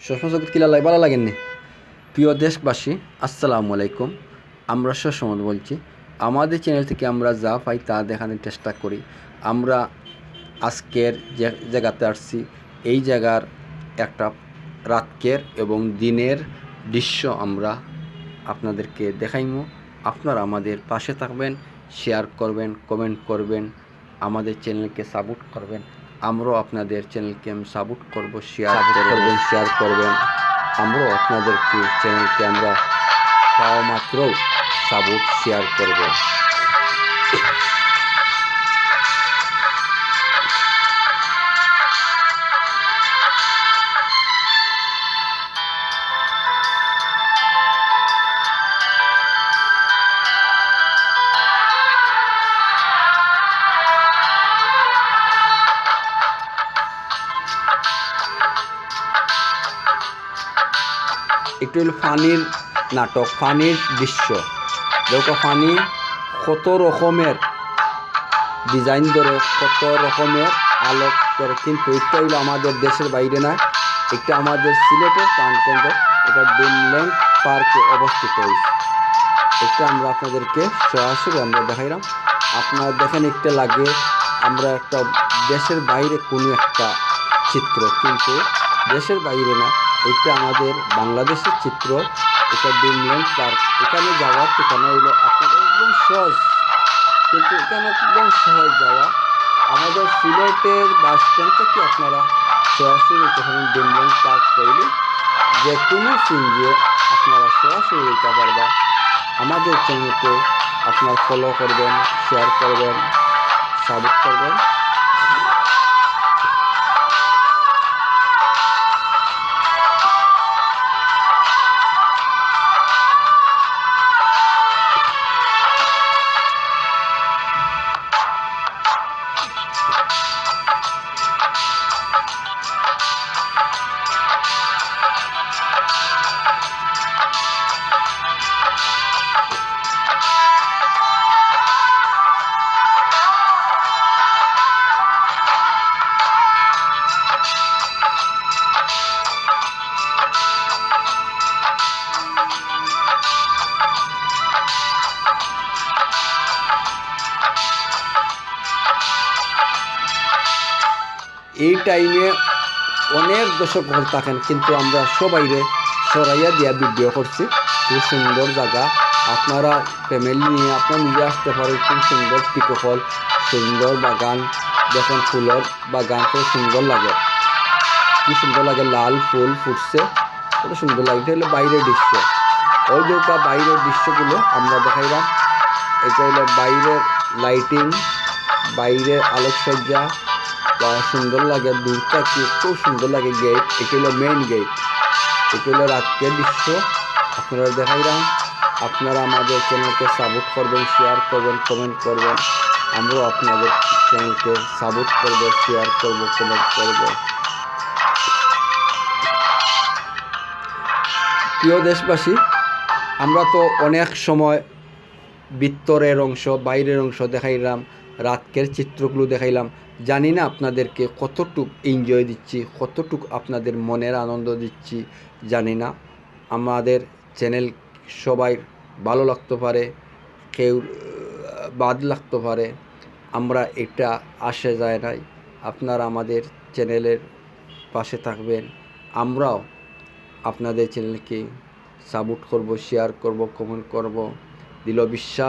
সবসময় জগৎ কিলা লাই ভালো লাগেননি। প্রিয় দেশবাসী, আসসালামু আলাইকুম। আমরা সসমত বলছি, আমাদের চ্যানেল থেকে আমরা যা পাই তা দেখানোর চেষ্টা করি। আমরা আজকের যে জায়গাতে আসছি, এই জায়গার একটা রাতকের এবং দিনের দৃশ্য আমরা আপনাদেরকে দেখাইমু। আপনারা আমাদের পাশে থাকবেন, শেয়ার করবেন, কমেন্ট করবেন, আমাদের চ্যানেলকে সাপোর্ট করবেন। আমরাও আপনাদের চ্যানেলকে সাপোর্ট করব, শেয়ার করবেন। আমরাও আপনাদেরকে চ্যানেলকে আমরা পাওয়া মাত্র সাপোর্ট শেয়ার করব। একটু হলো ফানির নাটক, ফানির দৃশ্য। দেখো ফানি কত রকমের ডিজাইন ধরে, কত রকমের আলোক করে, কিন্তু এটা হইলো আমাদের দেশের বাইরে না, এটা আমাদের সিলেটের প্রাণকেন্দ্র, এটা ড্রিমল্যান্ড পার্কে অবস্থিত হয়েছে। এটা আমরা আপনাদেরকে সরাসরি আমরা দেখাইলাম। আপনারা দেখেন একটা লাগে আমরা একটা দেশের বাইরে কোনো একটা চিত্র, কিন্তু দেশের বাইরে না, এটা আমাদের বাংলাদেশের চিত্র। এটা ড্রিমল্যান্ড পার্ক। এখানে যাওয়ার ঠিকানা হইলো আপনাদের একদম সহজ, কিন্তু এখানে একদম সহজ যাওয়া। আমাদের সিলেটের বাস স্ট্যান্ড থেকে আপনারা সরাসরি যখন ড্রিমল্যান্ড পার্ক করলে যে কোনো সিনজে আপনারা সরাসরি যেতে পারবা। আমাদের চ্যানেলকে আপনারা ফলো করবেন, শেয়ার করবেন, সাবস্ক্রাইব করবেন। এই টাইমে অনেক দর্শক হল থাকেন, কিন্তু আমরা সবাইরে সরাইয়া দিয়া ভিডিও করছি। খুব সুন্দর জায়গা, আপনারা ফ্যামিলি নিয়ে আপনারা নিজে আসতে পারেন। খুব সুন্দর পিকফল, সুন্দর বাগান, দেখেন ফুলের বাগান, খুব সুন্দর লাগে, কি সুন্দর লাগে, লাল ফুল ফুটছে, কত সুন্দর লাগে। এটা হলো বাইরের দৃশ্য। ওই যে বাইরের দৃশ্যগুলো আমরা দেখাইলাম। এটা হলো বাইরের লাইটিং, বাইরের আলোকসজ্জা, সুন্দর লাগে, দূর থেকে খুব সুন্দর লাগে। গেট, এটা হলো মেইন গেট। এটা হলো রাতের দৃশ্য আপনারা দেখাইলাম। আপনারা আমাদের চ্যানেলকে সাপোর্ট করবেন, শেয়ার করবেন, কমেন্ট করবেন। আমরাও আপনাদের চ্যানেলকে সাপোর্ট করবো, শেয়ার করবো, কমেন্ট করবো। প্রিয় দেশবাসী, আমরা তো অনেক সময় ভিতরের অংশ, বাইরের অংশ দেখাইলাম, রাতকের চিত্রগুলো দেখাইলাম। জানি না আপনাদেরকে কতটুক এনজয় দিচ্ছি, কতটুক আপনাদের মনের আনন্দ দিচ্ছি জানি না। আমাদের চ্যানেল সবাই ভালো লাগতে পারে, কেউ বাদ লাগতে পারে, আমরা এটা আসে যায় নাই। আপনারা আমাদের চ্যানেলের পাশে থাকবেন, আমরাও আপনাদের চ্যানেলকে সাপোর্ট করব, শেয়ার করব, কমেন্ট করব। দিল বিশ্বাস।